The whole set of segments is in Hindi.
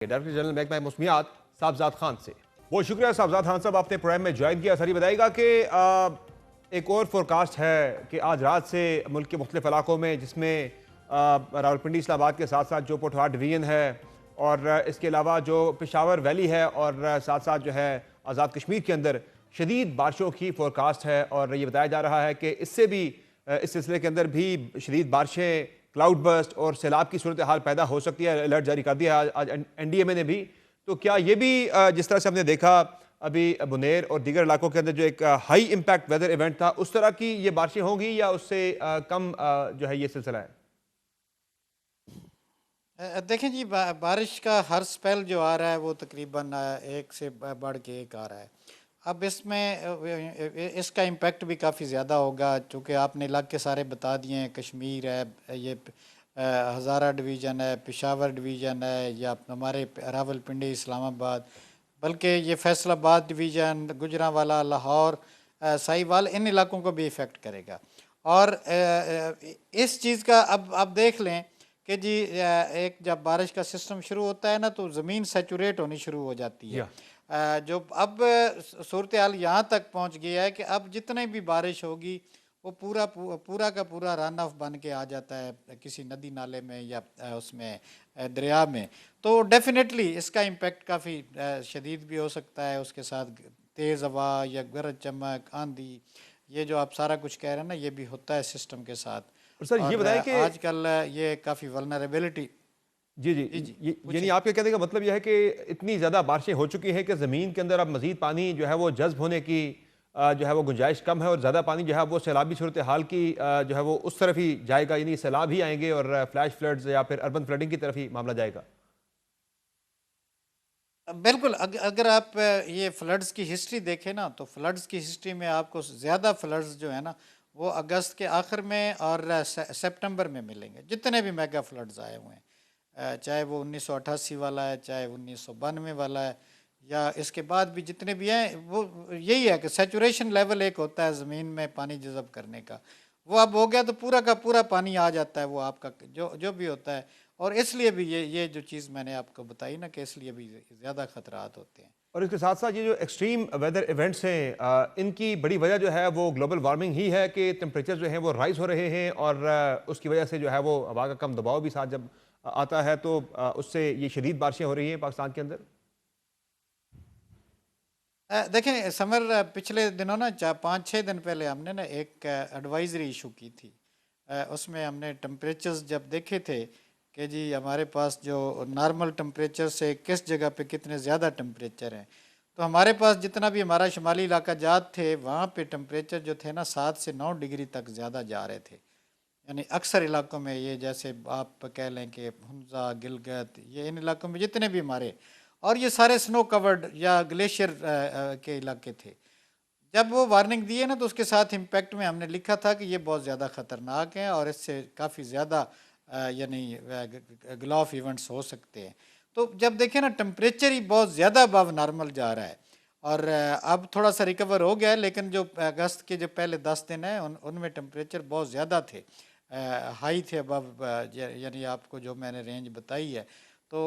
डायरेक्टर जनरल महकमा मौसमियात साहबजाद खान से। बहुत शुक्रिया साहबजाद खान साहब, आपने प्रोग्राम में ज्वाइन किया। सर ये बताइएगा कि एक और फोरकास्ट है कि आज रात से मुल्क के मुख्तलिफ इलाकों में, जिसमें रावलपिंडी इस्लामाबाद के साथ साथ जो पोठवार डिवीजन है और इसके अलावा जो पेशावर वैली है और साथ साथ जो है आज़ाद कश्मीर के अंदर शदीद बारिशों की फोरकास्ट है। और ये बताया जा रहा है कि इससे भी इस सिलसिले के अंदर भी शदीद बारिशें, क्लाउड बर्स्ट और सैलाब की सूरत हाल पैदा हो सकती है। अलर्ट जारी कर दिया है आज NDMA ने भी। तो क्या ये भी जिस तरह से हमने देखा अभी बुनेर और दीगर इलाकों के अंदर जो एक हाई इम्पैक्ट वेदर इवेंट था, उस तरह की ये बारिशें होंगी या उससे कम जो है ये सिलसिला है? देखें जी, बारिश का हर स्पेल जो आ रहा है वो तकरीबन एक से बढ़ के एक आ रहा है। अब इसमें इसका इम्पेक्ट भी काफ़ी ज़्यादा होगा, चूँकि आपने इलाके सारे बता दिए हैं। कश्मीर है, ये हज़ारा डिवीज़न है, पेशावर डिवीज़न है, या हमारे रावलपिंडी, इस्लामाबाद, बल्कि ये फैसलाबाद डिवीज़न, गुजरांवाला, लाहौर, साहिवाल, इन इलाकों को भी इफ़ेक्ट करेगा। और इस चीज़ का अब आप देख लें कि जी एक जब बारिश का सिस्टम शुरू होता है ना, तो ज़मीन सैचुरेट होनी शुरू हो जाती है। जो अब सूरत हाल यहाँ तक पहुँच गया है कि अब जितने भी बारिश होगी वो पूरा का पूरा रन ऑफ बन के आ जाता है किसी नदी नाले में या उसमें दरिया में। तो डेफिनेटली इसका इम्पेक्ट काफ़ी शदीद भी हो सकता है। उसके साथ तेज़ हवा या गरज चमक, आंधी, ये जो आप सारा कुछ कह रहे हैं ना, ये भी होता है सिस्टम के साथ। और सर ये और बताएं कि आजकल ये काफ़ी वल्नरेबिलिटी। जी जी, जी जी, यानी पूछें। आपके कहने का मतलब यह है कि इतनी ज़्यादा बारिशें हो चुकी हैं कि ज़मीन के अंदर अब मज़ीद पानी जो है वो जज्ब होने की जो है वो गुंजाइश कम है, और ज़्यादा पानी जो है वो सैलाबी सूरत हाल की जो है वो उस तरफ ही जाएगा, यानी सैलाब ही आएंगे और फ्लैश फ्लड्स या फिर अर्बन फ्लडिंग की तरफ ही मामला जाएगा। बिल्कुल, अगर आप ये फ्लड्स की हिस्ट्री देखें ना, तो फ्लड्स की हिस्ट्री में आपको ज़्यादा फ्लड्स जो है ना, वो अगस्त के आखिर में और सितंबर में मिलेंगे, जितने भी मेगा फ्लड्स आए हुए हैं। चाहे वो 1988 वाला है, चाहे 1992 वाला है, या इसके बाद भी जितने भी हैं, वो यही है कि सैचुरेशन लेवल एक होता है ज़मीन में पानी जज़ब करने का। वो अब हो गया तो पूरा का पूरा पानी आ जाता है, वो आपका जो जो भी होता है। और इसलिए भी ये जो चीज़ मैंने आपको बताई ना, कि इसलिए भी ज़्यादा खतरात होते हैं। और इसके साथ साथ ये जो एक्सट्रीम वेदर इवेंट्स हैं, इनकी बड़ी वजह जो है वो ग्लोबल वार्मिंग ही है कि टेम्परेचर जो है वो राइज हो रहे हैं, और उसकी वजह से जो है वो हवा का कम दबाव भी साथ जब आता है तो उससे ये शदीद बारिशें हो रही हैं पाकिस्तान के अंदर। देखें समर, पिछले दिनों ना 5-6 दिन पहले हमने ना एक एडवाइजरी इशू की थी। उसमें हमने टेम्परेचर्स जब देखे थे कि जी हमारे पास जो नॉर्मल टेम्परेचर से किस जगह पे कितने ज़्यादा टेम्परेचर हैं, तो हमारे पास जितना भी हमारा शुमाली इलाका जात थे, वहाँ पे टेम्परेचर जो थे ना 7 से 9 डिग्री तक ज़्यादा जा रहे थे। यानी अक्सर इलाकों में, ये जैसे आप कह लें कि हुंजा, गिलगित, ये इन इलाकों में जितने भी हमारे, और ये सारे स्नो कवर्ड या ग्लेशियर के इलाके थे। जब वो वार्निंग दी है ना, तो उसके साथ इम्पैक्ट में हमने लिखा था कि ये बहुत ज़्यादा ख़तरनाक है और इससे काफ़ी ज़्यादा यानी ग्लो ऑफ इवेंट्स हो सकते हैं। तो जब देखें ना, टेम्परेचर ही बहुत ज़्यादा अबव नॉर्मल जा रहा है, और अब थोड़ा सा रिकवर हो गया है, लेकिन जो अगस्त के जो पहले 10 दिन हैं उनमें टेम्परेचर बहुत ज़्यादा थे, हाई थे अबव, यानी आपको जो मैंने रेंज बताई है। तो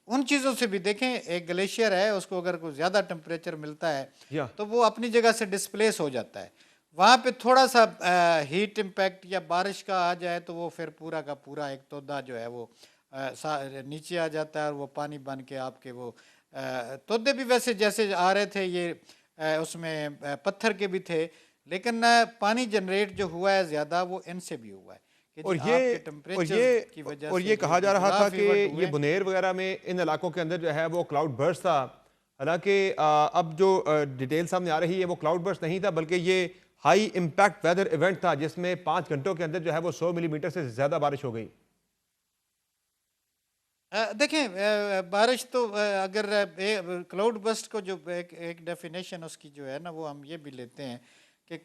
उन चीज़ों से भी देखें, एक ग्लेशियर है, उसको अगर कोई ज़्यादा टेम्परेचर मिलता है या तो वो अपनी जगह से डिस्प्लेस हो जाता है। वहाँ पे थोड़ा सा हीट इम्पैक्ट या बारिश का आ जाए, तो वो फिर पूरा का पूरा एक तोदा जो है वो नीचे आ जाता है, और वो पानी बन के आपके वो तोदे भी वैसे जैसे आ रहे थे, ये उसमें पत्थर के भी थे, लेकिन पानी जनरेट जो हुआ है ज़्यादा, वो इनसे भी हुआ है कि जी और ये आपके और टेम्परेचर ये की वजह और से ये जो कहा जा ये रहा था गिलाफ कि इवेंट ये हुए। बुनेर वगैरह में इन इलाकों के अंदर जो है वो क्लाउड बर्स्ट था। हालांकि अब जो डिटेल सामने आ रही है वो क्लाउड बर्स्ट नहीं था, बल्कि ये हाई इम्पैक्ट वेदर इवेंट था, जिसमें 5 घंटों के अंदर जो है वो 100 मिलीमीटर से ज़्यादा बारिश हो गई। देखें, बारिश तो अगर क्लाउड बस्ट को जो एक डेफिनेशन उसकी जो है ना, वो हम ये भी लेते हैं कि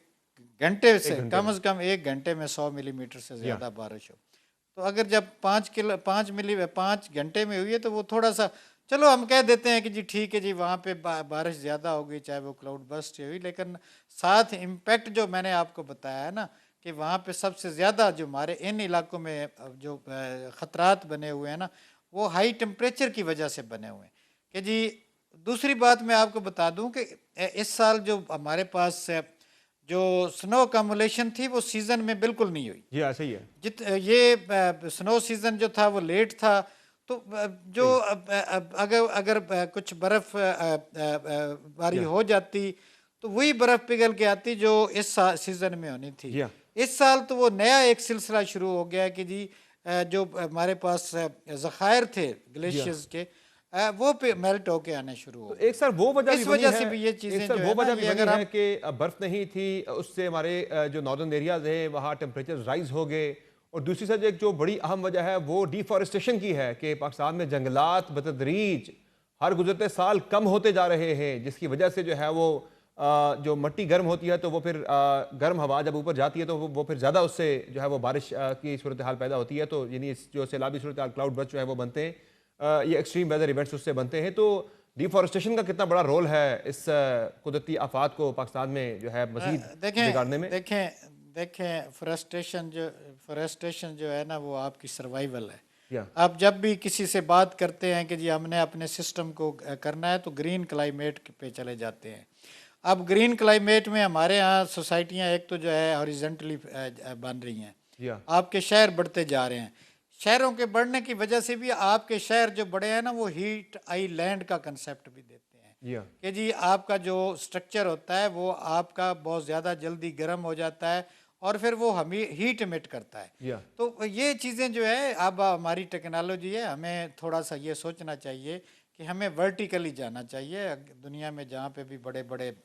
घंटे एक से घंटे कम में। से कम 1 घंटे में 100 मिलीमीटर से या ज़्यादा बारिश हो। तो अगर जब 5 घंटे में हुई है, तो वो थोड़ा सा, चलो हम कह देते हैं कि जी ठीक है जी, वहाँ पे बारिश ज़्यादा हो गई, चाहे वो क्लाउड बस्ट हुई, लेकिन साथ इम्पैक्ट जो मैंने आपको बताया है ना, कि वहाँ पे सबसे ज़्यादा जो हमारे इन इलाकों में जो ख़तरात बने हुए हैं ना, वो हाई टेम्परेचर की वजह से बने हुए हैं। कि जी दूसरी बात मैं आपको बता दूं कि इस साल जो हमारे पास जो स्नो अकमुलेशन थी वो सीज़न में बिल्कुल नहीं हुई। जी हाँ, सही है। ये स्नो सीज़न जो था वो लेट था, तो जो सही। अगर अगर कुछ बर्फ़ बारी या हो जाती तो वही बर्फ़ पिघल के आती जो इस सीज़न में होनी थी। जी हाँ। इस साल तो वो नया एक सिलसिला शुरू हो गया है कि जी जो हमारे पास ज़खायर थे जी हाँ। ग्लेशियर्स के, वो पे मेल्ट होके आने शुरू हो तो गए। एक सर वो वजह भी इस बनी वजह है, से भी ये एक चीज़ें सर जो वो है ना, वजह भी ये बनी अगर है हम कि बर्फ नहीं थी, उससे हमारे जो नॉर्दर्न एरियाज हैं वहाँ टेम्परेचर राइज हो गए। और दूसरी साइड एक जो बड़ी अहम वजह है वो डिफॉरेस्टेशन की है कि पाकिस्तान में जंगलात बतदरीज हर गुजरते साल कम होते जा रहे हैं, जिसकी वजह से जो है वो जो मिट्टी गर्म होती है तो वो फिर गर्म हवा जब ऊपर जाती है तो वो फिर ज़्यादा उससे जो है वो बारिश की सूरत हाल पैदा होती है। तो यानी जो सैलाबी सूरत हाल क्लाउड बर्स्ट जो है वो बनते हैं, ये एक्सट्रीम वेदर इवेंट्स उससे बनते हैं। तो डिफॉरेस्टेशन का कितना बड़ा रोल है इस कुदरती आफात को पाकिस्तान में जो है मजीद बिगाड़ने देखें में? देखें देखें फॉरेस्टेशन जो है ना वो आपकी सर्वाइवल है। या आप जब भी किसी से बात करते हैं कि जी हमने अपने सिस्टम को करना है तो ग्रीन क्लाइमेट पे चले जाते हैं। अब ग्रीन क्लाइमेट में हमारे यहाँ सोसाइटियाँ एक तो जो है हॉरिजेंटली बन रही हैं, या आपके शहर बढ़ते जा रहे हैं। शहरों के बढ़ने की वजह से भी आपके शहर जो बड़े हैं ना वो हीट आइलैंड का कंसेप्ट भी देते हैं या कि जी आपका जो स्ट्रक्चर होता है वो आपका बहुत ज़्यादा जल्दी गर्म हो जाता है और फिर वो हमें हीट इमिट करता है। या तो ये चीज़ें जो है अब हमारी टेक्नोलॉजी है, हमें थोड़ा सा ये सोचना चाहिए कि हमें वर्टिकली जाना चाहिए। दुनिया में जहाँ पे भी बड़े बड़े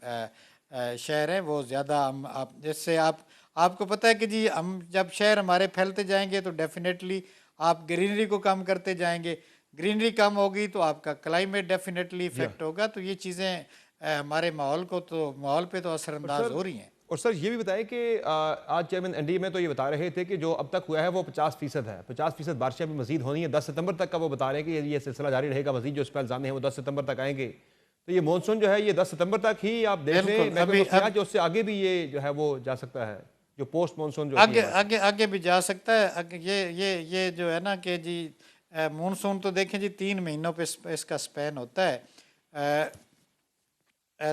शहर हैं वो ज़्यादा हम आप जैसे आपको पता है कि जी हम जब शहर हमारे फैलते जाएंगे तो डेफिनेटली आप ग्रीनरी को कम करते जाएंगे, ग्रीनरी कम होगी तो आपका क्लाइमेट डेफिनेटली या इफेक्ट होगा। तो ये चीज़ें हमारे माहौल पे तो और असरअंदाज सर हो रही हैं। और सर ये भी बताएं कि आज चेयरमैन एनडीए में तो ये बता रहे थे कि जो अब तक हुआ है वो 50% है, 50% बारिशें भी मजीद होनी है। 10 सितंबर तक का वो बता रहे हैं कि ये सिलसिला जारी रहेगा, मजीद जो इस पर इल्जाम है वो 10 सितंबर तक आएंगे। तो ये मानसून जो है ये 10 सितंबर तक ही आप देख बिल्कुल लें, महकमे अभी मौसमियात अब जो उससे आगे भी ये जो है वो जा सकता है, जो पोस्ट मानसून जो होती आगे है बारिशें। आगे आगे भी जा सकता है। ये जो है ना कि जी मानसून तो देखें जी 3 महीनों पे इसका स्पैन होता है।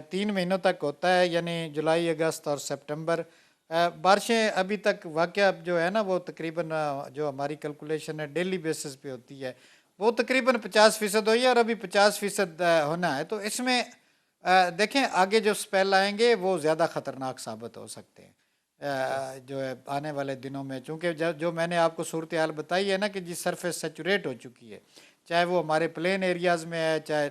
3 महीनों तक होता है, यानी जुलाई अगस्त और सितंबर। बारिशें अभी तक वाकया जो है ना वो तकरीबन जो हमारी कैलकुलेशन है डेली बेसिस पे होती है वो तकरीबन 50% हुई है और अभी 50% होना है। तो इसमें देखें आगे जो स्पेल आएंगे वो ज़्यादा ख़तरनाक साबित हो सकते हैं जो है आने वाले दिनों में, चूँकि जो मैंने आपको सूरत हाल बताई है ना कि जिस सरफेस सेचुरेट हो चुकी है, चाहे वो हमारे प्लेन एरियाज़ में है चाहे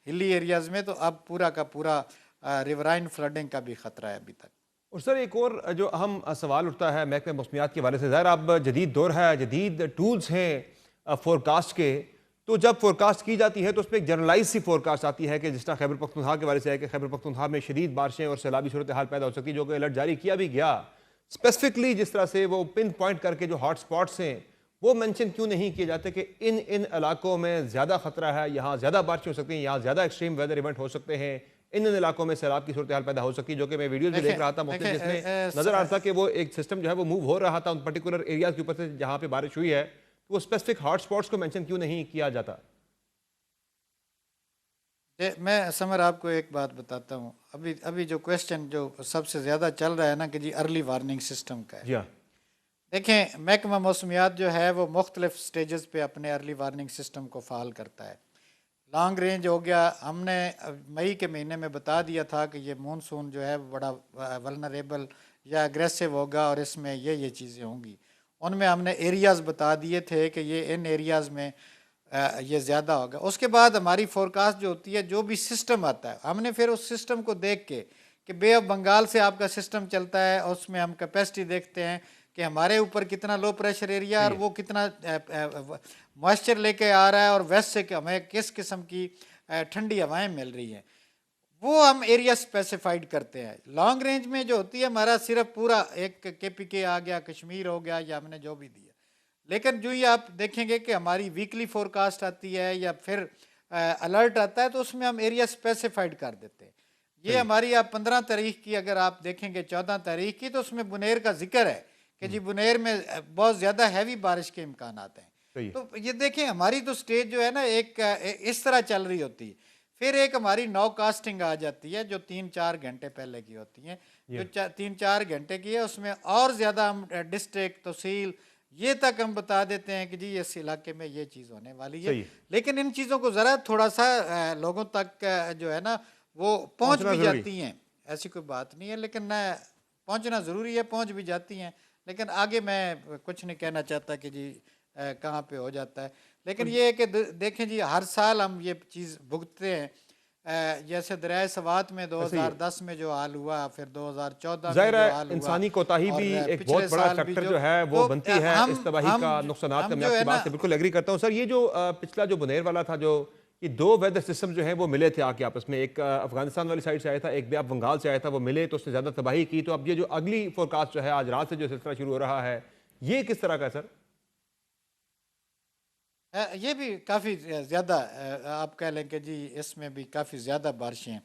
हिली एरियाज़ में, तो अब पूरा का पूरा रिवराइन फ्लडिंग का भी ख़तरा है अभी तक। और सर एक और जो अहम सवाल उठता है महकमे मौसमियात के बारे से, ज़ाहिर अब जदीद दौर है, जदीद टूल्स हैं फोरकास्ट के। तो जब फोरकास्ट की जाती है तो उसमें एक जनरलाइज सी फोरकास्ट आती है कि जिस तरह खैबर पख्तूनख्वा के बारे से है कि खैबर पख्तूनख्वा में शदीद बारिशें और सैलाबी सूरत हाल पैदा हो सकती है, जो कि अलर्ट जारी किया भी गया। स्पेसिफिकली जिस तरह से वो पिन पॉइंट करके जो हॉट स्पॉट्स हैं वो मेंशन क्यों नहीं किए जाते कि इन इन इलाकों में ज़्यादा खतरा है, यहाँ ज़्यादा बारिश हो सकती है, यहाँ ज़्यादा एक्सट्रीम वेदर इवेंट हो सकते हैं, इन इन इलाकों में सैलाब की सूरत हाल पैदा हो सकती है। जो कि मैं वीडियोज भी देख देखें रहा था मुख्तलिफ, देखें जिसमें नजर आ रहा था कि वो एक सिस्टम जो है वो मूव हो रहा था उन पर्टिकुलर एरियाज के ऊपर से जहाँ पे बारिश हुई है, तो वो स्पेसिफिक हॉट स्पॉट्स को मेंशन क्यों नहीं किया जाता? मैं समर आपको एक बात बताता हूँ। अभी अभी जो क्वेश्चन जो सबसे ज़्यादा चल रहा है ना कि जी अर्ली वार्निंग सिस्टम का है। जी हाँ। देखें महकमा मौसमियात जो है वो मुख्तलिफ स्टेजेस पे अपने अर्ली वार्निंग सिस्टम को फ़ाल करता है। लॉन्ग रेंज हो गया, हमने मई के महीने में बता दिया था कि ये मानसून जो है बड़ा वल्नरेबल या अग्रेसिव होगा और इसमें ये चीज़ें होंगी। उनमें हमने एरियाज़ बता दिए थे कि ये इन एरियाज़ में ये ज़्यादा होगा। उसके बाद हमारी फोरकास्ट जो होती है, जो भी सिस्टम आता है, हमने फिर उस सिस्टम को देख के कि बे ऑफ बंगाल से आपका सिस्टम चलता है, उसमें हम कैपेसिटी देखते हैं कि हमारे ऊपर कितना लो प्रेशर एरिया और वो कितना मॉइस्चर लेके आ रहा है और वेस्ट से हमें किस किस्म की ठंडी हवाएं मिल रही हैं, वो हम एरिया स्पेसिफाइड करते हैं। लॉन्ग रेंज में जो होती है हमारा सिर्फ पूरा एक KPK आ गया, कश्मीर हो गया, या हमने जो भी दिया। लेकिन जो ही आप देखेंगे कि हमारी वीकली फोरकास्ट आती है या फिर अलर्ट आता है तो उसमें हम एरिया स्पेसिफाइड कर देते हैं। ये हमारी आप 15 तारीख की अगर आप देखेंगे, 14 तारीख की, तो उसमें बुनेर का जिक्र है कि जी बुनेर में बहुत ज़्यादा हैवी बारिश के इम्कान हैं। सही है। तो ये देखें, हमारी तो स्टेज जो है ना एक इस तरह चल रही होती है। फिर एक हमारी नौ कास्टिंग आ जाती है जो 3-4 घंटे पहले की होती है, जो 3-4 घंटे की है, उसमें और ज़्यादा हम डिस्ट्रिक्ट तहसील ये तक हम बता देते हैं कि जी इस इलाके में ये चीज़ होने वाली है। सही है। लेकिन इन चीज़ों को ज़रा थोड़ा सा लोगों तक जो है ना वो पहुंच पहुंचना भी जरूरी। जाती हैं, ऐसी कोई बात नहीं है, लेकिन पहुंचना ज़रूरी है, पहुंच भी जाती हैं। लेकिन आगे मैं कुछ नहीं कहना चाहता कि जी कहाँ पे हो जाता है। लेकिन ये है कि देखें जी, हर साल हम ये चीज़ भुगतते हैं। जैसे दरियाए सवात में सही है। 2010 में जो हाल हुआ, फिर 2014 में ज़ाहिर जो है हाल हुआ, इंसानी कोताही और भी एक पिछले बहुत बड़ा साल भी फैक्टर जो जो है वो तो बनती है इस तबाही का नुकसानात का। हम मैं जो आपकी है ना बात से बिल्कुल एग्री करता हूँ सर। ये जो पिछला जो बुनेर वाला था, जो ये दो वेदर सिस्टम जो है वो मिले थे आके आपस में, एक अफगानिस्तान वाली साइड से आया था, एक भी आप बंगाल से आया था, वो मिले तो उसने ज़्यादा तबाही की। तो अब ये जो अगली फोरकास्ट जो है आज रात से जो सिलसिला शुरू हो रहा है, ये किस तरह का है सर? ये भी काफ़ी ज़्यादा आप कह लें कि जी इसमें भी काफ़ी ज़्यादा बारिशें हैं।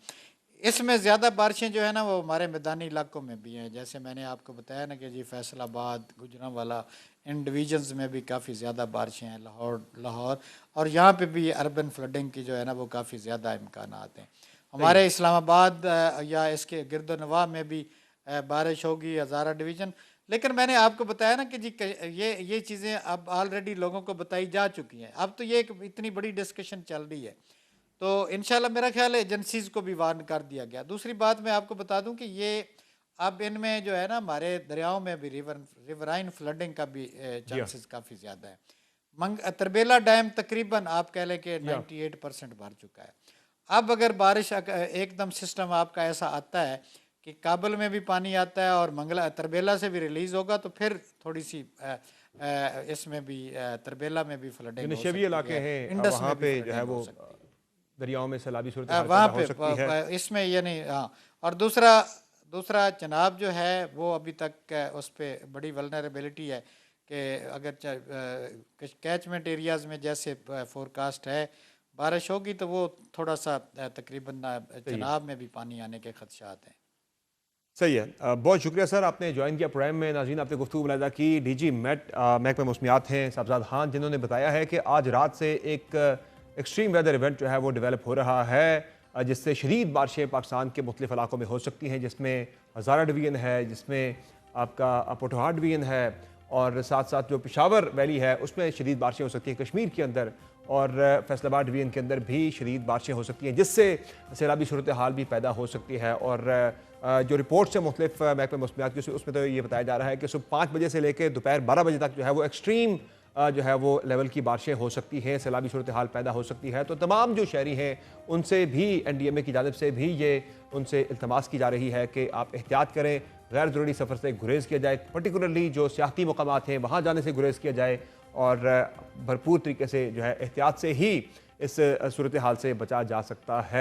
इसमें ज़्यादा बारिशें जो है ना वो हमारे मैदानी इलाकों में भी हैं। जैसे मैंने आपको बताया ना कि जी फैसलाबाद, गुजरांवाला, इन डिवीजन्स में भी काफ़ी ज़्यादा बारिशें हैं, लाहौर और यहाँ पे भी अर्बन फ्लडिंग की जो है ना वो काफ़ी ज़्यादा इम्कानात हैं। सही है। हमारे इस्लामाबाद या इसके गिरदोनवाह में भी बारिश होगी, हज़ारा डिवीज़न। लेकिन मैंने आपको बताया ना कि जी ये चीज़ें अब ऑलरेडी लोगों को बताई जा चुकी हैं। अब तो ये एक इतनी बड़ी डिस्कशन चल रही है, तो इंशाल्लाह मेरा ख्याल है एजेंसीज़ को भी वार्न कर दिया गया। दूसरी बात मैं आपको बता दूं कि ये अब इनमें जो है ना हमारे दरियाओं में भी रिवराइन फ्लडिंग का भी जी हाँ। चांसेस काफ़ी ज़्यादा है। तरबेला डैम तकरीबन आप कह लें कि जी हाँ। 98% भर चुका है। अब अगर बारिश एकदम सिस्टम आपका ऐसा आता है कि काबुल में भी पानी आता है और मंगला तरबेला से भी रिलीज़ होगा, तो फिर थोड़ी सी इसमें भी तरबेला में भी जो फ्लडिंग हो नशेबी सकती इलाके है, हैं इंडस वहाँ में भी पे जो है फ्लडिंग हो वो सकती है। दरियाओं में सैलाबी सूरत हाल वहाँ पैदा हो पे सकती है। इसमें ये नहीं, हाँ। और दूसरा दूसरा चनाब जो है वो अभी तक उस पर बड़ी वल्नरेबिलिटी है कि अगर कैचमेंट एरियाज़ में जैसे फोरकास्ट है बारिश होगी तो वो थोड़ा सा तकरीबन सही है। चनाब में भी पानी आने के खदशात हैं। सही है। बहुत शुक्रिया सर, आपने ज्वाइन किया प्रोग्राम में। नाज़रीन, आपने गुफ्तगू मुलाहिज़ा की डीजी मेट महकमा मौसमियात हैं साहबजाद खान, जिन्होंने बताया है कि आज रात से एक एक्सट्रीम वेदर इवेंट जो है वो डेवलप हो रहा है, जिससे शदीद बारिशें पाकिस्तान के मुख्तलिफ इलाकों में हो सकती हैं, जिसमें हज़ारा डिवीज़न है, जिसमें आपका पोठोहार डिवीज़न है, और साथ साथ जो पेशावर वैली है उसमें शदीद बारिशें हो सकती हैं कश्मीर के अंदर, और फैसलाबाद डिवीज़न के अंदर भी शदीद बारिशें हो सकती हैं, जिससे सैलाबी सूरत हाल भी पैदा हो सकती है। और जो रिपोर्ट्स हैं मुख्तलिफ महकमे मौसमियात की, उसमें तो ये बताया जा रहा है कि सुबह 5 बजे से लेकर दोपहर 12 बजे तक जो है वो एक्सट्रीम जो है वो लेवल की बारिशें हो सकती हैं, सैलाबी सूरत हाल पैदा हो सकती है। तो तमाम जो शहरी हैं उनसे भी NDMA की जानिब से भी ये उनसे इल्तमास की जा रही है कि आप एहतियात करें, गैर ज़रूरी सफ़र से गुरेज़ किया जाए, पर्टिकुलरली जो सियाहती मकामात हैं वहाँ जाने से गुरेज़ किया जाए, और भरपूर तरीके से जो है एहतियात से ही इस सूरत हाल से बचा जा सकता है।